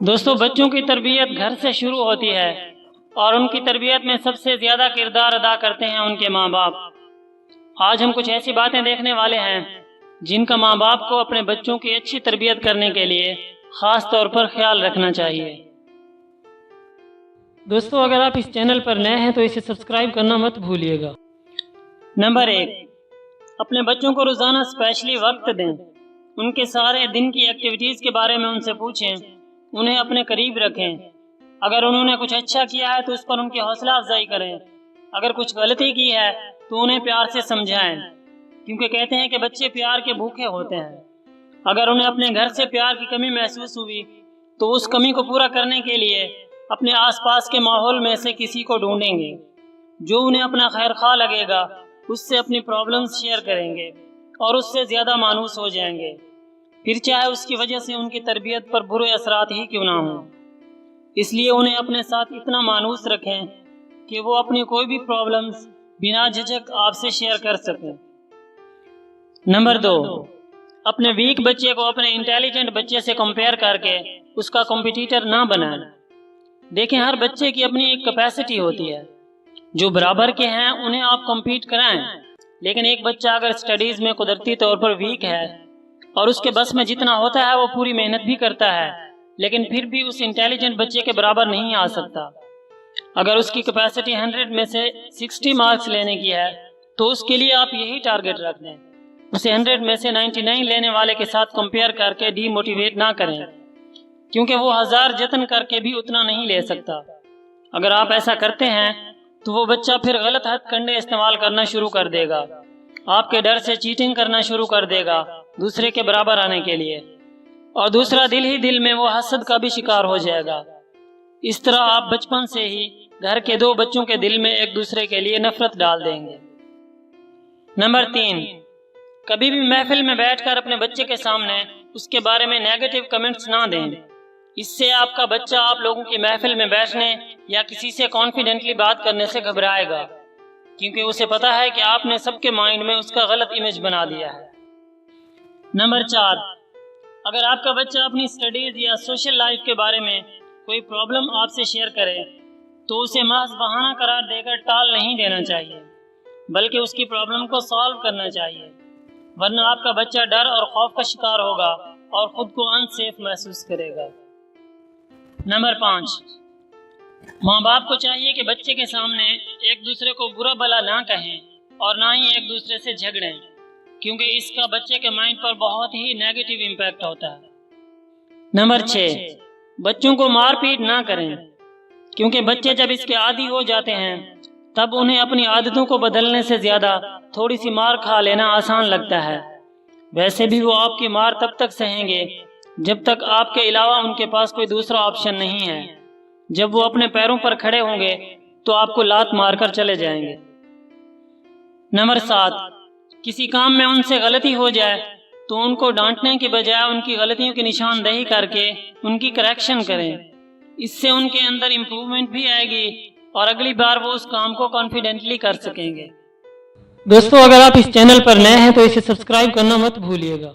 دوستو، بچوں کی تربیت گھر سے شروع ہوتی ہے اور ان کی تربیت میں سب سے زیادہ کردار ادا کرتے ہیں ان کے ماں باپ۔ آج ہم کچھ ایسی باتیں دیکھنے والے ہیں جن کا ماں باپ کو اپنے بچوں کی اچھی تربیت کرنے کے لیے خاص طور پر خیال رکھنا چاہیے۔ دوستو، اگر آپ اس چینل پر نئے ہیں تو اسے سبسکرائب کرنا مت بھولیے گا۔ نمبر 1، اپنے بچوں کو روزانہ اسپیشلی وقت دیں۔ ان کے سارے دن کی ایکٹیویٹیز کے بارے میں ان سے پوچھیں، انہیں اپنے قریب رکھیں۔ اگر انہوں نے کچھ اچھا کیا ہے تو اس پر ان کی حوصلہ افزائی کریں، اگر کچھ غلطی کی ہے تو انہیں پیار سے سمجھائیں، کیونکہ کہتے ہیں کہ بچے پیار کے بھوکے ہوتے ہیں۔ اگر انہیں اپنے گھر سے پیار کی کمی محسوس ہوئی تو اس کمی کو پورا کرنے کے لیے اپنے آس پاس کے ماحول میں سے کسی کو ڈھونڈیں گے جو انہیں اپنا خیر خواہ لگے گا، اس سے اپنی پرابلمز شیئر کریں گے اور اس سے زیادہ مانوس ہو جائیں گے، پھر چاہے اس کی وجہ سے ان کی تربیت پر برے اثرات ہی کیوں نہ ہوں۔ اس لیے انہیں اپنے ساتھ اتنا مانوس رکھیں کہ وہ اپنی کوئی بھی پرابلمز بنا جھجک آپ سے شیئر کر سکیں۔ نمبر 2، اپنے ویک بچے کو اپنے انٹیلیجنٹ بچے سے کمپیئر کر کے اس کا کمپٹیٹر نہ بنائیں۔ دیکھیں، ہر بچے کی اپنی ایک کیپیسٹی ہوتی ہے، جو برابر کے ہیں انہیں آپ کمپیٹ کرائیں، لیکن ایک بچہ اگر سٹڈیز میں قدرتی طور پر ویک ہے اور اس کے بس میں جتنا ہوتا ہے وہ پوری محنت بھی کرتا ہے، لیکن پھر بھی اس انٹیلیجنٹ بچے کے برابر نہیں آ سکتا۔ اگر اس کی کیپیسٹی 100 میں سے 60 مارکس لینے کی ہے تو اس کے لیے آپ یہی ٹارگٹ رکھ دیں، اسے 100 میں سے 99 لینے والے کے ساتھ کمپیئر کر کے ڈی موٹیویٹ نہ کریں، کیونکہ وہ 1000 جتن کر کے بھی اتنا نہیں لے سکتا۔ اگر آپ ایسا کرتے ہیں تو وہ بچہ پھر غلط ہتھ کنڈے استعمال کرنا شروع کر دے گا، آپ کے ڈر سے چیٹنگ کرنا شروع کر دے گا دوسرے کے برابر آنے کے لیے، اور دوسرا دل ہی دل میں وہ حسد کا بھی شکار ہو جائے گا۔ اس طرح آپ بچپن سے ہی گھر کے 2 بچوں کے دل میں ایک دوسرے کے لیے نفرت ڈال دیں گے۔ نمبر 3، کبھی بھی محفل میں بیٹھ کر اپنے بچے کے سامنے اس کے بارے میں نیگیٹو کمنٹس نہ دیں۔ اس سے آپ کا بچہ آپ لوگوں کی محفل میں بیٹھنے یا کسی سے کانفیڈنٹلی بات کرنے سے گھبرائے گا، کیونکہ اسے پتا ہے کہ آپ نے سب کے مائنڈ میں اس کا غلط امیج بنا دیا ہے۔ نمبر 4، اگر آپ کا بچہ اپنی سٹڈیز یا سوشل لائف کے بارے میں کوئی پرابلم آپ سے شیئر کرے تو اسے محض بہانہ قرار دے کر ٹال نہیں دینا چاہیے، بلکہ اس کی پرابلم کو سالو کرنا چاہیے، ورنہ آپ کا بچہ ڈر اور خوف کا شکار ہوگا اور خود کو انسیف محسوس کرے گا۔ نمبر 5، ماں باپ کو چاہیے کہ بچے کے سامنے ایک دوسرے کو برا بھلا نہ کہیں اور نہ ہی ایک دوسرے سے جھگڑیں، کیونکہ اس کا بچے کے مائنڈ پر بہت ہی نیگیٹو امپیکٹ ہوتا ہے۔ نمبر 6، بچوں کو مار پیٹ نہ کریں، کیونکہ بچے جب اس کے عادی ہو جاتے ہیں تب انہیں اپنی عادتوں کو بدلنے سے زیادہ تھوڑی سی مار کھا لینا آسان لگتا ہے۔ ویسے بھی وہ آپ کی مار تب تک سہیں گے جب تک آپ کے علاوہ ان کے پاس کوئی دوسرا آپشن نہیں ہے۔ جب وہ اپنے پیروں پر کھڑے ہوں گے تو آپ کو لات مار کر چلے جائیں گے۔ نمبر 7، کسی کام میں ان سے غلطی ہو جائے تو ان کو ڈانٹنے کے بجائے ان کی غلطیوں کی نشاندہی کر کے ان کی کریکشن کریں، اس سے ان کے اندر امپروومنٹ بھی آئے گی اور اگلی بار وہ اس کام کو کانفیڈنٹلی کر سکیں گے۔ دوستو، اگر آپ اس چینل پر نئے ہیں تو اسے سبسکرائب کرنا مت بھولیے گا۔